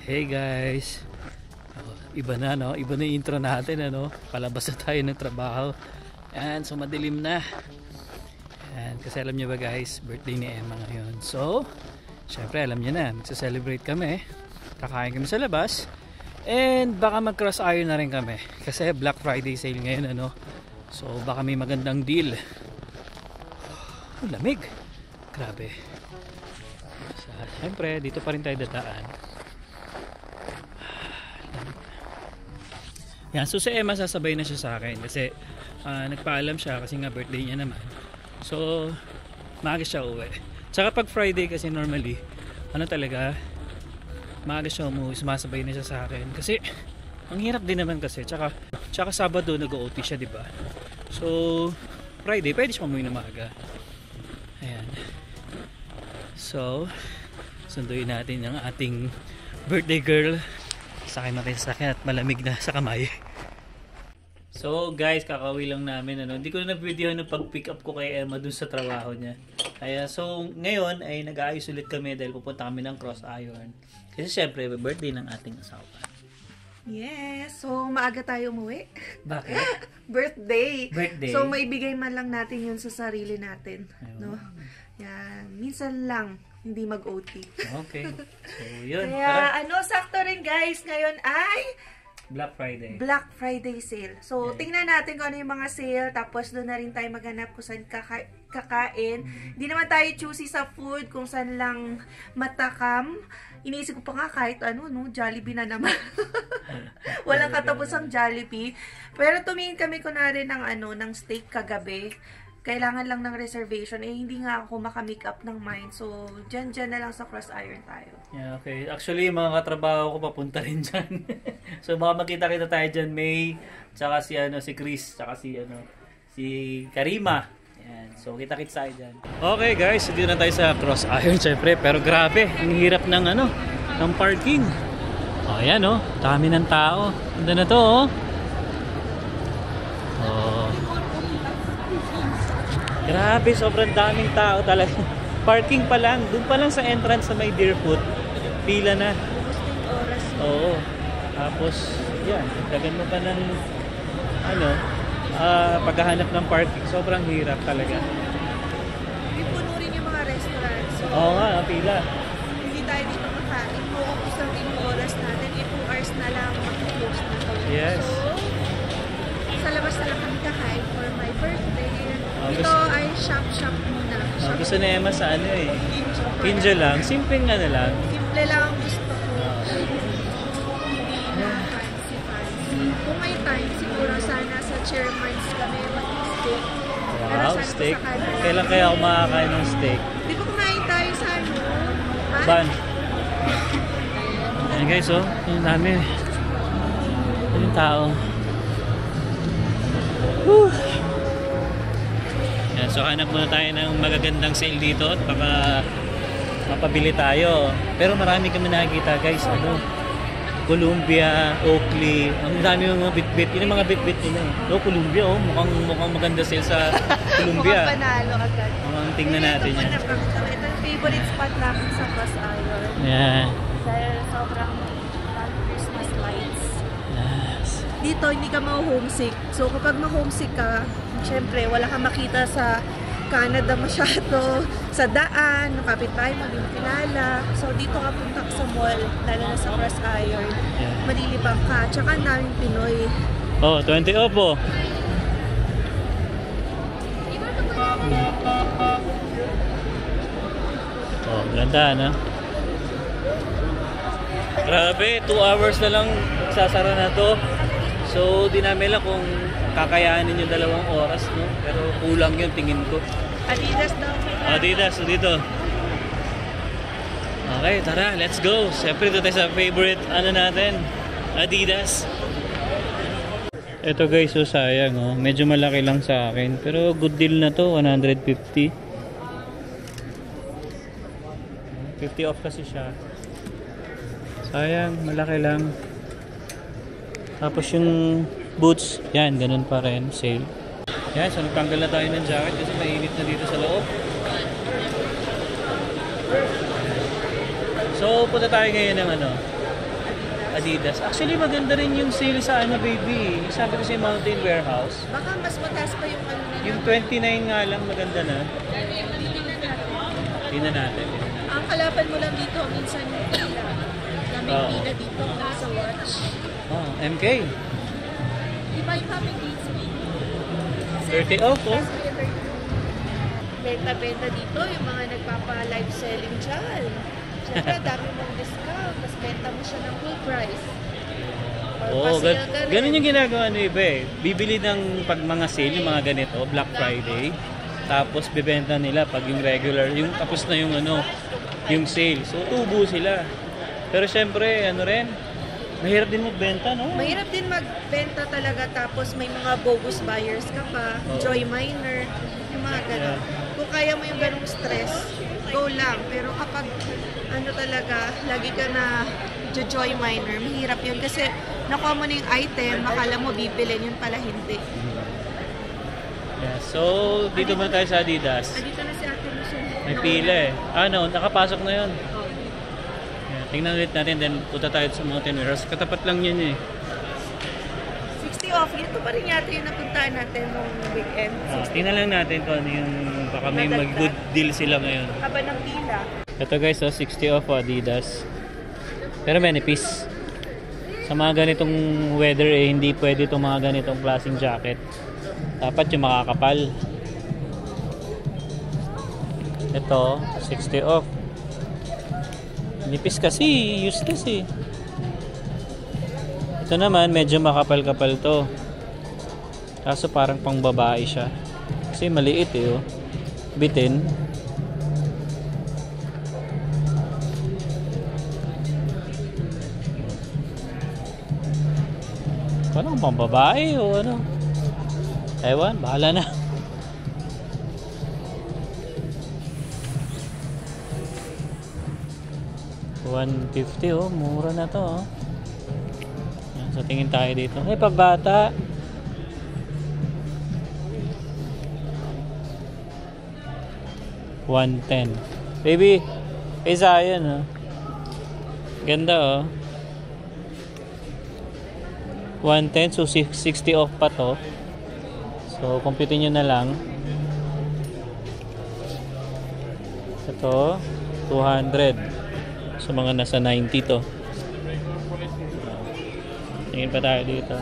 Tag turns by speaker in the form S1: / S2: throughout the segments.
S1: Hey guys, iba na no, iba na yung intro natin ano, palabas na tayo ng trabaho. Yan, so madilim na. Yan, kasi alam niyo ba guys, birthday ni Emma ngayon. So, syempre alam niyo na, magsa-celebrate kami. Kakain kami sa labas. And baka mag-cross iron na rin kami kasi Black Friday sale ngayon ano. So baka may magandang deal. Lamig. Grabe. So, syempre dito pa rin tayo dadaan. Yan, so si Emma sasabay na siya sa akin kasi nagpaalam siya kasi nga birthday niya naman. So maaga siya uwi. Tsaka pag Friday kasi normally ano talaga, maaga siya umuwi, sumasabay na siya sa akin kasi ang hirap din naman kasi. Tsaka Sabado nag-OT siya, diba? So Friday pwede siya umuwi na maaga. Ayan. So sunduin natin ang ating birthday girl. Sakay natin sa akin at malamig na sa kamay. So guys, kakauwi lang namin ano. Hindi ko na na-video ng pag-pick up ko kay Emma dun sa trabaho niya. Kaya so ngayon ay nag-aayos ulit kami dahil pupunta kami ng cross iron. Kasi syempre birthday ng ating asawa.
S2: Yes, so maaga tayo umuwi.
S1: Bakit?
S2: Birthday. So
S1: May
S2: maibigay man lang natin yun sa sarili natin. No? Yan, minsan lang hindi mag-OT.
S1: Okay. So, yun.
S2: Kaya, sakto rin guys. Ngayon ay
S1: Black
S2: Friday sale. So, tingnan natin kung ano yung mga sale. Tapos, doon na rin tayo maghanap kung saan kakain. Hindi naman tayo choosy sa food kung saan lang matakam. Iniisip ko pa nga kahit Jollibee na naman. Walang katapos ang Jollibee. Pero tumingin kami kunwari ng steak kagabi. Kailangan lang ng reservation. Hindi nga ako maka-make up ng mind. So, dyan na lang sa cross iron tayo.
S1: Yeah, okay. Actually, mga katrabaho ko papunta rin dyan. So, baka makita-kita tayo dyan, May, tsaka si Chris, tsaka si Karima. Yan. So, kita-kits tayo dyan. Okay guys, dito na tayo sa cross iron, syempre. Pero grabe, ang hirap ng ng parking. O, yan dami ng tao. Ganda na to, Grabe, sobrang daming tao talaga. Parking pa lang, doon pa lang sa entrance sa may Deerfoot, pila na. Oo. Tapos, yan, dagan mo pa ng paghahanap ng parking. Sobrang hirap talaga.
S2: Hindi puno rin yung mga restaurants. So,
S1: oo nga, pila.
S2: Hindi tayo dito makain. Focus lang din yung oras natin. 2 hours na lang mag-close na to.
S1: Yes.
S2: So, sa labas na lang kami kakain for my birthday. Ito ay shop muna.
S1: Gusto na Emma sa Kinjo lang. Simpleng lang.
S2: Simple lang ang gusto ko. Hindi fancy. Kung may time, siguro sana sa Chairman's kami mag-steak.
S1: Wow, steak. Kailan kaya ako makakain ng steak?
S2: Di ba kumain tayo sa
S1: Ban. Ayan guys, yung dami. Yung tao. Whew. Yan, so hanap muna tayo ng magagandang sale dito at baka mapabili tayo. Pero marami kami nakikita guys, Columbia, Oakley, ang dami yung mga bit-bit. Yun yung mga bit-bit nila Columbia, mukhang maganda sale sa Columbia.
S2: Mukhang panalo agad.
S1: Mukhang tingnan natin yan.
S2: Ito yung favorite spot namin sa cross iron.
S1: Yeah.
S2: Dahil sobrang Christmas lights.
S1: Yes.
S2: Dito hindi ka ma-homesick. So kapag ma-homesick ka, syempre wala kang makita sa Canada masyado, sa daan, kapit tayo magkilala. So dito ka punta sa mall, lalo na sa cross iron, malilibang ka. Tsaka ang daming Pinoy.
S1: 20 opo. Ganda Grabe, 2 hours na lang sasara na to. So, di namin lang kung kakayanin yung 2 oras, Pero kulang yun, tingin ko.
S2: Adidas daw.
S1: Adidas, dito. Okay, tara, let's go. Siyempre, ito tayo sa favorite, natin, Adidas. Ito guys, sayang, Medyo malaki lang sa akin. Pero good deal na to, 150. 50 off kasi siya. Sayang, malaki lang. Tapos yung boots, yan, ganun pa rin, sale. Yan, so nagtanggal na tayo ng jacket kasi mainit na dito sa loob. So, punta tayo ngayon ng Adidas. Actually, maganda rin yung sale sa ano, baby. Sabi ko sa Mountain Warehouse.
S2: Baka mas mataas pa yung ano nila.
S1: Yung 29 nga lang, maganda na. Tingnan natin.
S2: Ang kalaban mo lang dito, minsan yung pila. Na may
S1: Oo.
S2: pila dito sa watch.
S1: Oh, MK.
S2: Di ba yung Happy Days Week?
S1: 30 off, oh.
S2: Benta-benta dito, yung mga nagpapa-live selling dyan. Siyempre, dami mong discount. Tapos benta mo siya ng full price. Or
S1: Oo,
S2: pa-sale ka rin.
S1: ganun yung ginagawa ng iba eh. Bibili ng pag mga sale, yung mga ganito, Black Friday. Tapos bibenta nila pag yung regular, yung tapos na yung ano, yung sale. So tubo sila. Pero syempre, ano rin, mahirap din magbenta, no?
S2: Mahirap din magbenta talaga tapos may mga bogus buyers ka pa,
S1: Oo.
S2: joy minor, yung mga ganun. Kung kaya mo yung ganung stress, go lang. Pero kapag ano talaga, lagi ka na joy minor, mahirap yun. Kasi nakuha mo na yung item, akala mo bibilin, yun pala hindi.
S1: Yeah, so dito muna tayo sa Adidas.
S2: Dito na si Ate Lucian.
S1: May pila eh. Ano, nakapasok na yun. Yeah, tingnan ulit natin, then punta tayo sa Mountain Warehouse. Katapat lang yun eh.
S2: 60 off, ito pa rin yata yung napuntaan natin nung weekend.
S1: Tingnan lang natin kung ano yung baka may mag-good deal sila ngayon.
S2: Haba ng pila.
S1: Ito guys, 60 off Adidas. Pero manipis. Sa mga ganitong weather eh, hindi pwede itong mga ganitong klaseng jacket. Dapat yung makakapal. Ito, 60 off. Nipis kasi, useless eh. Ito naman, medyo makapal-kapal to. Kaso parang pang babae siya. Kasi maliit eh, oh. Bitin. Parang pang babae o ano. Ewan, bahala na. $150 oh, mura na to oh. Yan, so tingin tayo dito. Ay, pabata. $110. Baby, isa yan oh. Ganda oh. 110, so 60 off pa to. So, compute nyo na lang. Ito, 200. So, mga nasa 90 to. Tingin pa tayo dito.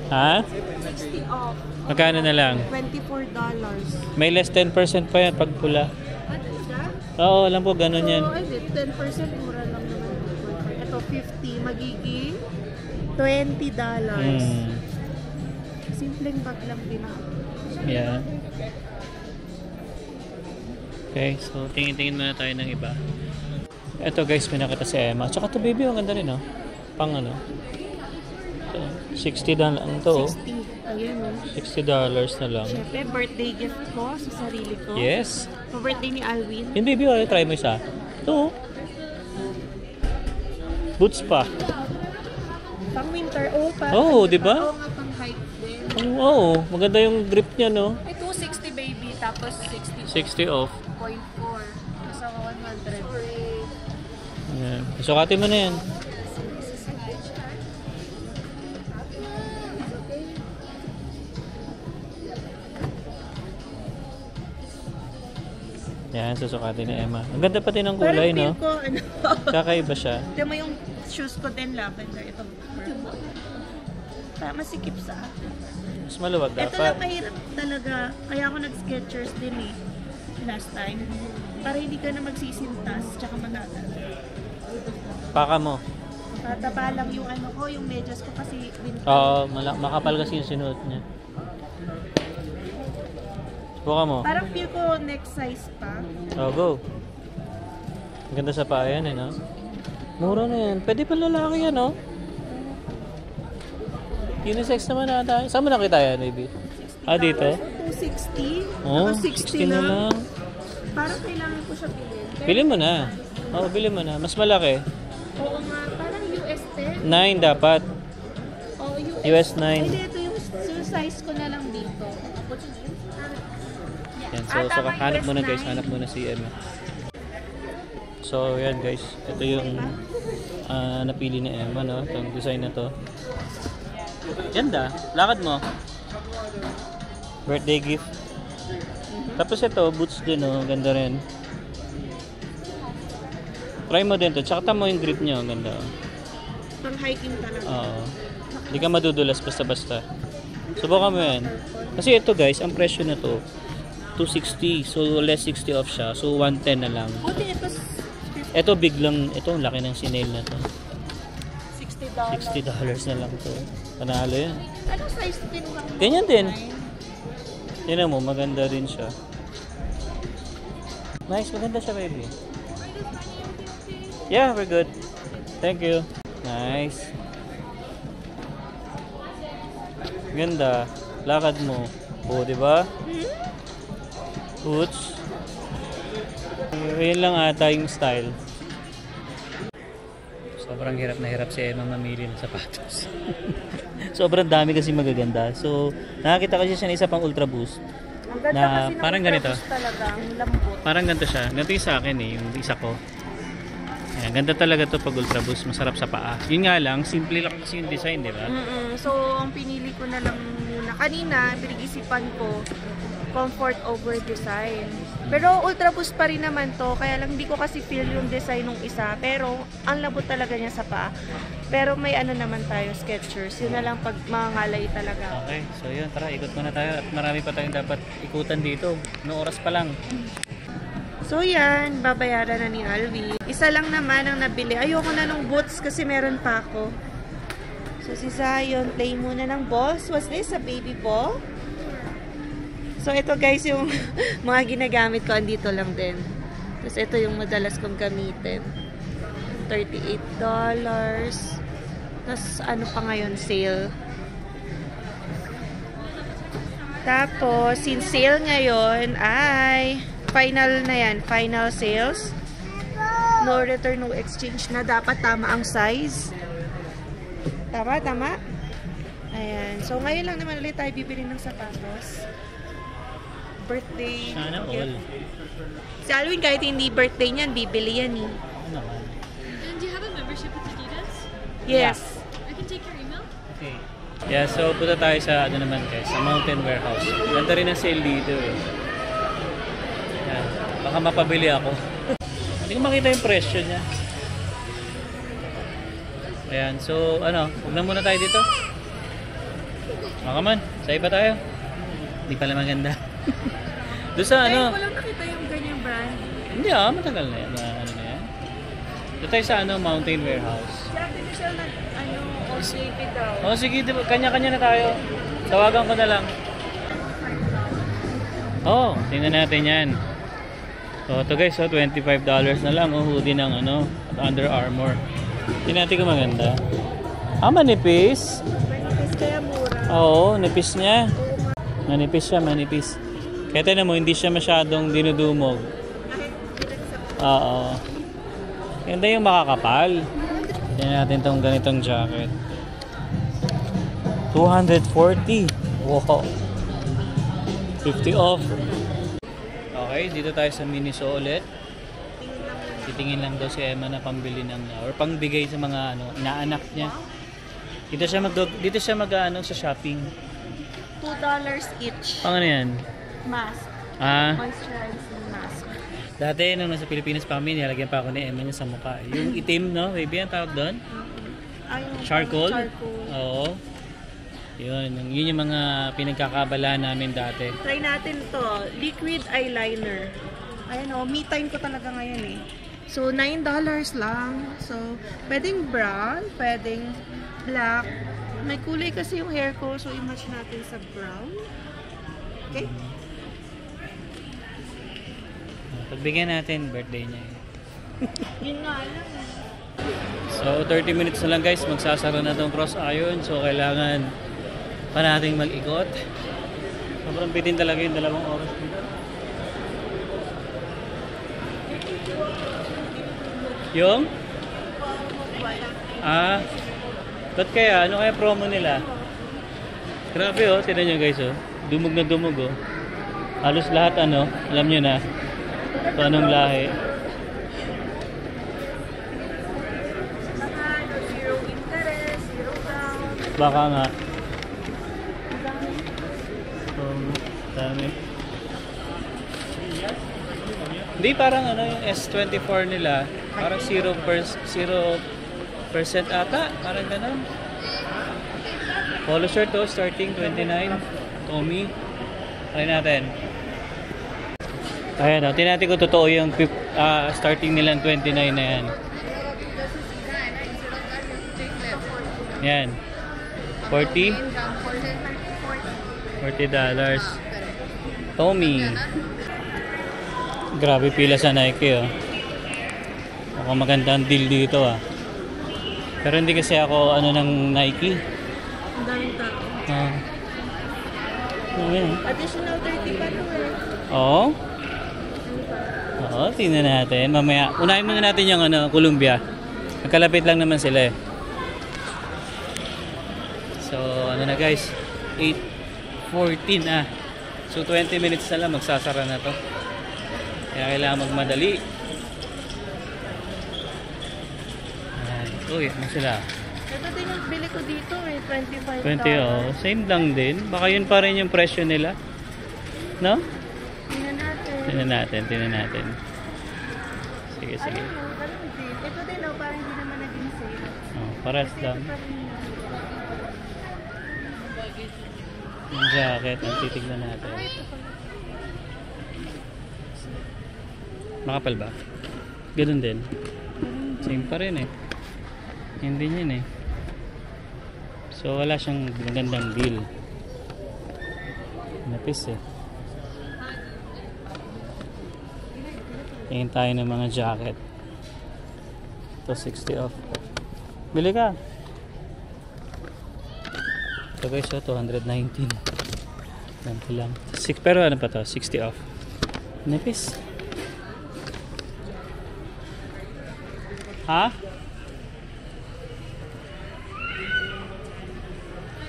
S1: Ha?
S2: 60 off.
S1: Magkano na lang?
S2: $24.
S1: May less 10% pa yan pag pula.
S2: Ano ba?
S1: Oo, alam po, ganun yan.
S2: So, ay, 10% mura lang naman. Ito, 50. Magiging $20. Simpleng bag lang din ako.
S1: Yeah. Okay, so tingin-tingin muna tayo ng iba. Ito guys, may nakita si Emma. Tsaka to baby, ang ganda rin oh. Pang ano. Ito, $60 lang to oh.
S2: 60. Ayun oh.
S1: $60 na lang.
S2: Siyempre, birthday gift ko sa sarili ko.
S1: Yes.
S2: For birthday ni Alwin.
S1: Yun baby, oh, try mo isa. Ito oh. Boots pa.
S2: Pang winter. Oh, pa.
S1: Oo, di ba?
S2: Oo nga, pang hike din.
S1: Oo, maganda yung grip niya no.
S2: Ay, 260 baby. Tapos 60.
S1: 60 off.
S2: 0.4. Nasa 100.
S1: Ayan. Sukatin mo na yan. Yan, susukatin ni Emma. Ang ganda pati ng kulay, no?
S2: Parang feel ko, ano.
S1: Kakaiba siya.
S2: Tignan mo yung shoes ko din, lavender. Ito. Para masikip sa akin.
S1: Mas maluwag
S2: Ito
S1: dapat.
S2: lang mahirap talaga. Kaya ako nag-Skechers din eh. Last time. Para hindi ka na magsisintas. Tsaka managal.
S1: Paka mo.
S2: Tataba lang yung ano ko, yung medyas ko kasi winter.
S1: Oo, makapal kasi yung sinuot niya. Buka mo.
S2: Parang feel ko next size pa.
S1: Oh, go. Ang ganda sa paa yan, eh, no? Mura na yan. Pwede pa lalaki yan, no? Unisex naman ata. Saan mo nakita yan, baby? Ah, dito?
S2: 260.
S1: Oh,
S2: Naka
S1: 60 na lang.
S2: Parang kailangan ko siya bilhin.
S1: Bili mo na. Oo, bili mo na. Mas malaki.
S2: Oo nga, parang US 10.
S1: 9 dapat.
S2: Oo,
S1: US 9.
S2: Hindi, ito yung size ko na lang dito.
S1: Yan, so hanap muna guys. Hanap muna si Emma. So, yan guys. Ito yung napili ni Emma, no? Itong design na to. Ganda. Lakad mo. Birthday gift. Tapos ito, boots din, no? Ganda rin. Try mo din to. Tsaka mo yung grip niya. Ganda.
S2: Pang hiking talaga.
S1: Oo. Hindi ka madudulas basta-basta. Subukan mo yan. Kasi ito guys, ang presyo na to, 260. So, less 60 off siya. So, 110 na lang.
S2: Buti ito,
S1: Ito big lang. Ito, ang laki ng sinail na to.
S2: $60.
S1: $60 na lang to. Panalo yan.
S2: Anong size din lang?
S1: Ganyan din. Tignan mo, maganda rin siya. Nice, maganda siya baby. Yeah, we're good. Thank you. Nice. Ganda. Lakad mo. Oo, di ba? Boots. Yun lang ata yung style. Sobrang hirap na hirap si Emma mamili ng sapatos. Sobrang dami kasi magaganda. So, nakakita kasi siya ng isa pang Ultra Boost.
S2: Ang ganda
S1: Na
S2: kasi ng
S1: parang ganito.
S2: Ultra Boost talaga, ang lambot.
S1: Parang ganito siya. Ganito yung sa akin yung isa ko. Ayan, ganda talaga to pag Ultra Boost. Masarap sa paa. Yun nga lang, simple lang kasi yung design, di ba?
S2: So, ang pinili ko na lang muna. Kanina, pinag-isipan ko, comfort over design. Pero Ultra Boost pa rin naman to. Kaya lang hindi ko kasi feel yung design ng isa. Pero, ang lambot talaga niya sa paa. Pero may ano naman tayo, Skechers. Yun na lang pag mangangalay talaga.
S1: Okay, so yun, tara, ikot muna tayo. At marami pa tayong dapat ikutan dito. No oras pa lang.
S2: So yan, babayaran na ni Alvi. Isa lang naman ang nabili. Ayoko na ng boots kasi meron pa ako. So si Zion, play muna ng balls. What's this? A baby ball? So ito guys yung mga ginagamit ko. Andito lang din. Tapos ito yung madalas kong gamitin. $38. Tapos ano pa ngayon? Sale. Tapos, since sale ngayon ay final na yan. Final sales. No return, no exchange na. Dapat tama ang size. Tama, tama. Ayan. So, ngayon lang naman ulit tayo bibili ng sapatos. Birthday.
S1: Sana all.
S2: Si Alwin, kahit hindi birthday niyan, bibili yan eh.
S1: Ano naman?
S3: And do you have a membership with Adidas?
S2: Yes.
S3: I can take your email?
S1: Okay. Yeah, so punta tayo sa ano naman guys, sa Mountain Warehouse. Ganda rin ang sale dito eh. Yan. Baka mapabili ako. Hindi ko makita yung presyo niya. Ayan, so ano, huwag na muna tayo dito. Come on, sa iba tayo. Hindi pala maganda. Doon sa ano,
S2: Ayun, walang nakita yung ganyang brand.
S1: hindi matagal na yan. Ano na yan. Doon tayo sa ano, Mountain Warehouse.
S2: Sabi ko siya na, OJP daw.
S1: Oh, sige, kanya-kanya na tayo. Tawagan ko na lang. Oh, tingnan natin yan. So, ito guys, $25 na lang. Oh, hoodie ng ano, Under Armour. Tingnan natin kung maganda. Manipis.
S2: Manipis kaya mura.
S1: Oo, nipis niya. Manipis siya, manipis. Kaya tingnan mo, hindi siya masyadong dinudumog. Oo. Ganda yung makakapal. Tingnan natin itong ganitong jacket. $240. Wow. 50 off. Okay, dito tayo sa Miniso ulit. Titingin lang daw si Emma na pambili ng or pangbigay sa mga ano, inaanak niya. Dito siya mag ano sa shopping.
S2: $2 each.
S1: Pang ano yan?
S2: Mask. Moisturizing mask.
S1: Dati nung nasa Pilipinas pa kami, nilagyan pa ako ni Emma niya sa mukha. Yung itim, no? Baby, ang tawag doon? Charcoal? Oo. Yun yung mga pinagkakabalaan namin dati.
S2: Try natin to. Liquid eyeliner. Ayan o, me time ko talaga ngayon eh. So, $9 lang. So, pwedeng brown, pwedeng black. May kulay kasi yung hair ko, so i-match natin sa brown. Okay?
S1: Pagbigyan natin, birthday niya.
S2: Yun nga lang.
S1: So, 30 minutes na lang guys, magsasara na itong cross iron. So, kailangan pa nating mag-ikot. Sobrang bitin talaga yung 2 oras dito. Yung? Ba't kaya? Ano kaya promo nila? Grabe oh, tignan nyo guys oh. Dumog na dumog oh. Halos lahat ano, alam nyo na. So, anong lahi. Baka nga. Dami. Hindi, parang ano yung S24 nila, parang 0% ata, parang ganun. Polo shirt to, starting 29. Tommy. Try natin. Ayan, tingnan natin kung totoo yung starting nilang 29 na yan. Yan. $40. Tommy. Grabe pila sa Nike, oh. Mukhang magandang deal dito, ah. Pero hindi kasi ako ano ng Nike.
S2: Ang daming tao.
S1: Okay.
S2: Additional 30 pa to eh.
S1: Oo. Oo, tingnan natin. Mamaya, unahin muna natin yung Columbia. Nagkalapit lang naman sila eh. So, ano na guys? 8:14 ah. So, 20 minutes na lang magsasara na to. Kaya kailangan magmadali. Ayan. Uy, ano sila?
S2: Ito din yung bili ko dito eh. 25
S1: 20 oh. Same lang din. Baka yun pa rin yung presyo nila. No?
S2: Tingnan natin.
S1: Tingnan natin. Sige, sige.
S2: Ganun din. Ito din oh, parang hindi naman naging sale.
S1: Oh, paras lang.
S2: Ito pa rin yun.
S1: Yung jacket, ang titignan natin. Makapal ba? Ganun din. Same pa rin eh. Hindi yun eh. So wala siyang magandang deal. Napis eh. Tingin tayo ng mga jacket. Ito 60 off. Bili ka. Ito guys, 219. Ganito lang. Pero ano pa to? 60 off. Napis. Ha?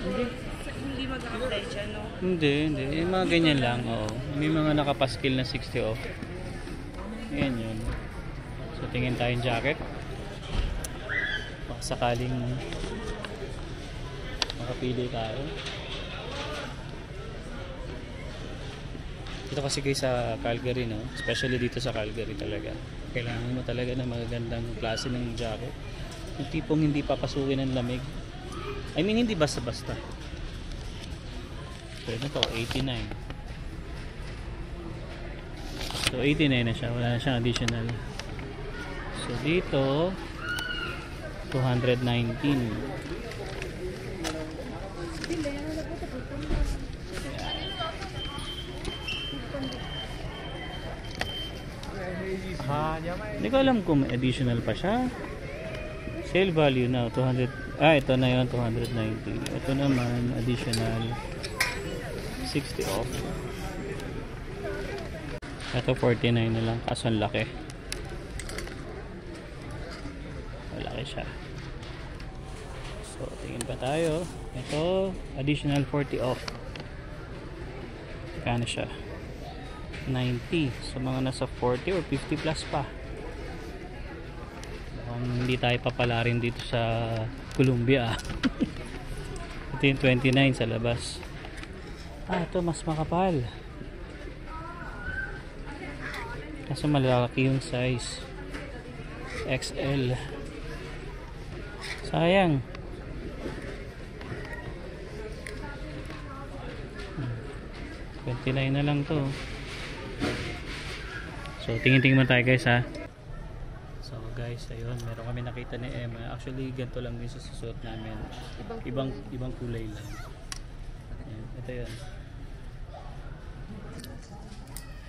S2: Hindi mag-apply dyan, no?
S1: Hindi. Yung mga ganyan lang, oo. May mga nakapaskil na 60 off. Ayan yun. So, tingin tayong jacket. Baka sakaling makapili tayo. Dito kasi guys sa Calgary, no? Especially dito sa Calgary talaga. Kailangan mo talaga ng magagandang klase ng jacket. Yung tipong hindi papasukin ng lamig. I mean, hindi basta-basta. So, ito 89. So, 89 na siya. Wala na siyang additional. So, dito 219. Hindi ko alam kung may additional pa siya. Sale value now 200. Ito na yun 290. Ito naman additional 60 off. Ito 49 na lang. Kaso ang laki. Malaki siya. So tingin pa tayo. Ito additional 40 off. Kano siya? 90. So mga nasa 40 or 50 plus pa. Hindi tayo papalarin dito sa Columbia. Ito yung 29 sa labas. Ito mas makapal. Kaso malaki yung size. XL. Sayang. $29 na lang to. So tingin-tingin mo tayo guys ha. So guys, ayun, meron kami nakita ni Emma. Actually ganito lang din sa susuot namin. Ibang kulay lang. Ayan, ito yun.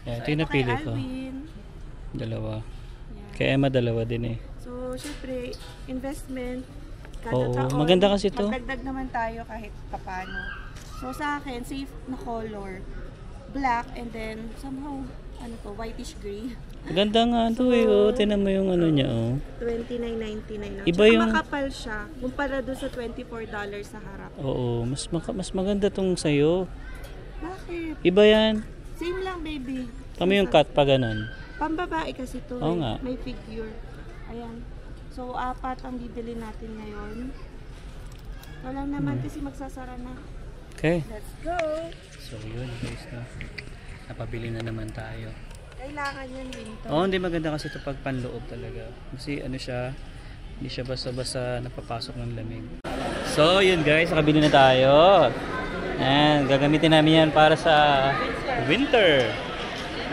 S1: Ayan, ito yung napili ko. Dalawa. Kay Emma dalawa din eh.
S2: So syempre, investment. Kada
S1: Oo,
S2: taon,
S1: maganda kasi to.
S2: magdagdag naman tayo kahit papano. So sa akin, safe na color. Black and then somehow whitish gray.
S1: Ganda nga to eh. Oh, tinan mo yung ano niya oh.
S2: $29.99.
S1: Iba
S2: Tsaka
S1: yung
S2: makapal siya kumpara doon sa $24 sa harap.
S1: Oo, mas maganda tong sa'yo.
S2: Bakit?
S1: Iba yan.
S2: Same lang baby.
S1: Kami yung cut pa ganun.
S2: Pambabae kasi to.
S1: Oo nga.
S2: May figure. Ayan. So 4 ang bibili natin ngayon. Walang naman kasi magsasara na.
S1: Okay.
S2: Let's go!
S1: So yun guys, no? Napabili na naman tayo.
S2: Kailangan yan winter.
S1: Oo, hindi maganda kasi ito pag panloob talaga. Kasi ano siya, hindi siya basta-basta napapasok ng lamig. So yun guys, nakabili na tayo. And gagamitin namin yan para sa winter.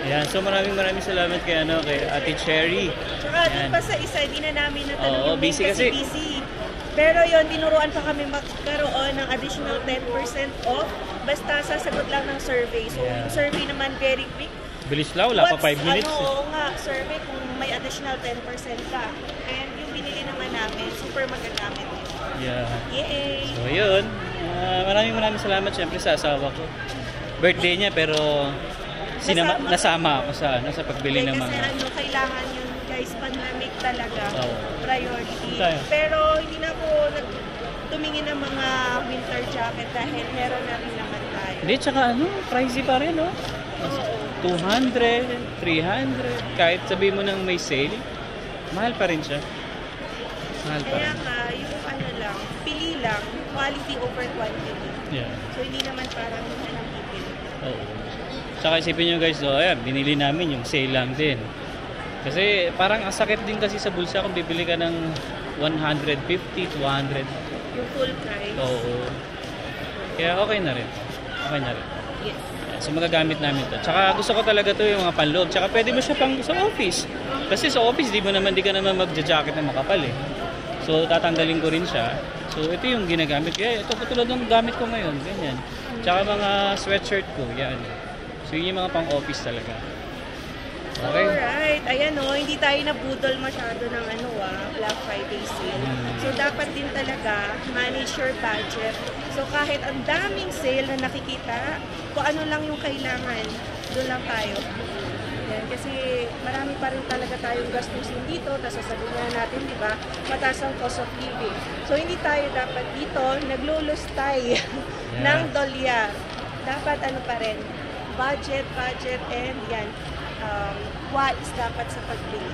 S1: Ayan, so maraming salamat kay Ate Cherry.
S2: Tsaka doon pa sa isa, di na namin natanong
S1: Oo,
S2: yung
S1: busy kasi.
S2: busy. Pero yun, tinuruan pa kami magkaroon ng additional 10% off basta sasagot lang ng survey. So
S1: Yeah.
S2: yung survey naman very quick.
S1: Bilis lang, wala pa 5 minutes.
S2: Oo nga, survey kung may additional 10% ka. And yung binili naman namin, super magagamit.
S1: Yeah.
S2: Yay!
S1: So yun, maraming salamat syempre sa asawa ko. Birthday niya pero nasama ako sa pagbili ng
S2: Kasi
S1: mga.
S2: kailangan yun guys, panlamig talaga.
S1: Oo.
S2: Priority.
S1: Tayo.
S2: Pero hindi na ako tumingin ng mga winter jacket dahil meron na rin naman tayo.
S1: Hindi, tsaka pricey pa rin, no? 200, 300, kahit sabi mo nang may sale, mahal pa rin siya. Mahal pa
S2: Kaya
S1: rin.
S2: nga, yung lang, pili lang, quality over quantity.
S1: Yeah.
S2: So hindi naman parang nanangipin.
S1: Oo. Tsaka isipin nyo guys, ayan, binili namin yung sale lang din. Kasi parang ang sakit din kasi sa bulsa kung bibili ka ng 150, 200.
S2: Yung full price.
S1: Oo. Kaya okay na rin. Okay na rin.
S2: Yes.
S1: So magagamit namin to. Tsaka gusto ko talaga to yung mga panloob. Tsaka pwede mo siya pang sa office. Kasi sa office, di ka naman magja-jacket na makapal eh. So tatanggalin ko rin siya. So ito yung ginagamit. Kaya ito katulad ng gamit ko ngayon. Ganyan. Tsaka mga sweatshirt ko. Yan. So yun yung mga pang office talaga. Okay.
S2: Alright. Ayan hindi tayo nabudol masyado ng Black Friday sale. So dapat din talaga manage your budget. So kahit ang daming sale na nakikita, kung ano lang yung kailangan, doon lang tayo. Yan, kasi marami pa rin talaga tayong gastusin dito, tapos sasabihin natin, di ba, mataas ang cost of living. So hindi tayo dapat dito naglulustay ng dolyar. Dapat pa rin, budget, and yan, wise dapat sa pagbili.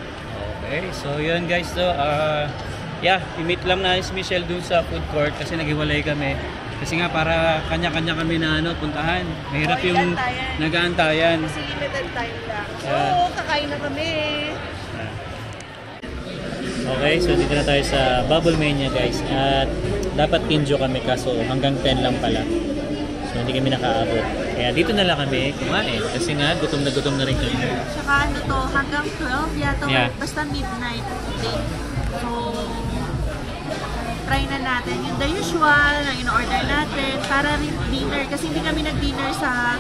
S1: Okay, so yun guys, i-meet lang na si Michelle dun sa food court kasi naghiwalay kami. Kasi nga para kanya-kanya kami na puntahan. Mahirap yung nag-aantayan.
S2: Kasi limited time lang. So, kakain na kami.
S1: Okay, so dito na tayo sa Bubble Mania guys. At dapat kinjo kami kaso hanggang 10 lang pala. So hindi kami nakaabot. Kaya dito na lang kami kumain. Kasi nga gutom na rin kami.
S2: Tsaka hanggang 12 yata.
S1: Yeah.
S2: Basta midnight din. So, try na natin yung the usual na in-order natin para rin dinner. Kasi hindi kami nag-dinner sa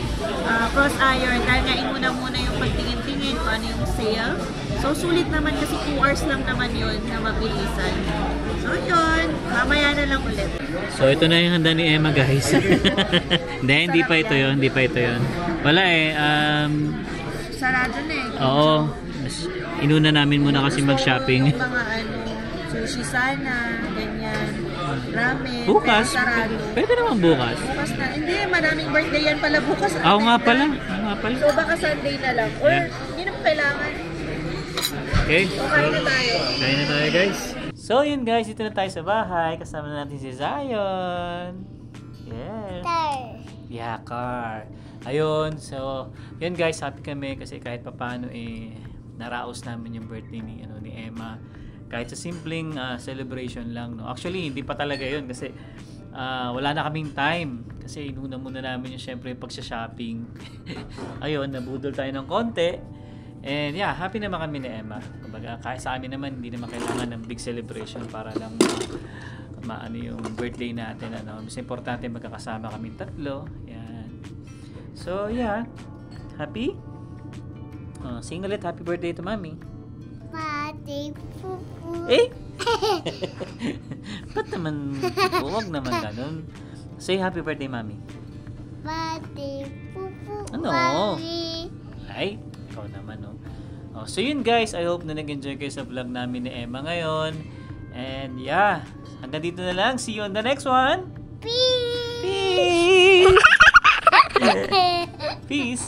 S2: Cross Iron dahil nga muna yung pagtingin-tingin kung ano yung sale. So, sulit naman kasi 2 hours lang naman yun na mabilisan. So, yun. Mamaya na lang ulit.
S1: So, ito na yung handa ni Emma guys. Hindi pa ito yun. Wala
S2: Sarado na eh.
S1: Oo. Inuna namin muna kasi mag-shopping.
S2: Yung mga sushi sana, ganyan, ramen,
S1: Bukas?
S2: sarado.
S1: Pwede naman bukas.
S2: Bukas na. Hindi, maraming birthday yan pala bukas.
S1: Oo nga pala.
S2: So baka Sunday na lang. Or hindi na kailangan.
S1: Okay.
S2: So kain na tayo.
S1: Kain na tayo guys. So yun guys, dito na tayo sa bahay. Kasama na natin si Zion. Yes. Yeah, car. Ayun, so yun guys, happy kami kasi kahit papaano naraos namin yung birthday ni Emma. Kahit sa simpleng celebration lang, no. Actually, hindi pa talaga 'yun kasi wala na kaming time kasi inuna muna namin yung syempre yung pagsha-shopping. Ayun, nabudol tayo ng konti. And yeah, happy naman kami ni Emma. Kumbaga, kahit sa amin naman hindi naman kailangan ng big celebration para lang maano yung birthday natin, Mas importante magkakasama kaming tatlo. Yan. So, yeah. Happy? Sing ulit, happy birthday to Mommy.
S4: Birthday, Pupu.
S1: Ba't naman, huwag naman ganun. Say happy birthday, Mommy.
S4: Birthday, Pupu.
S1: Ano? Ay, ikaw naman, so yun guys, I hope na nag-enjoy kayo sa vlog namin ni Emma ngayon. And yeah, hanggang dito na lang. See you on the next one.
S4: Peace.
S1: Peace. Peace.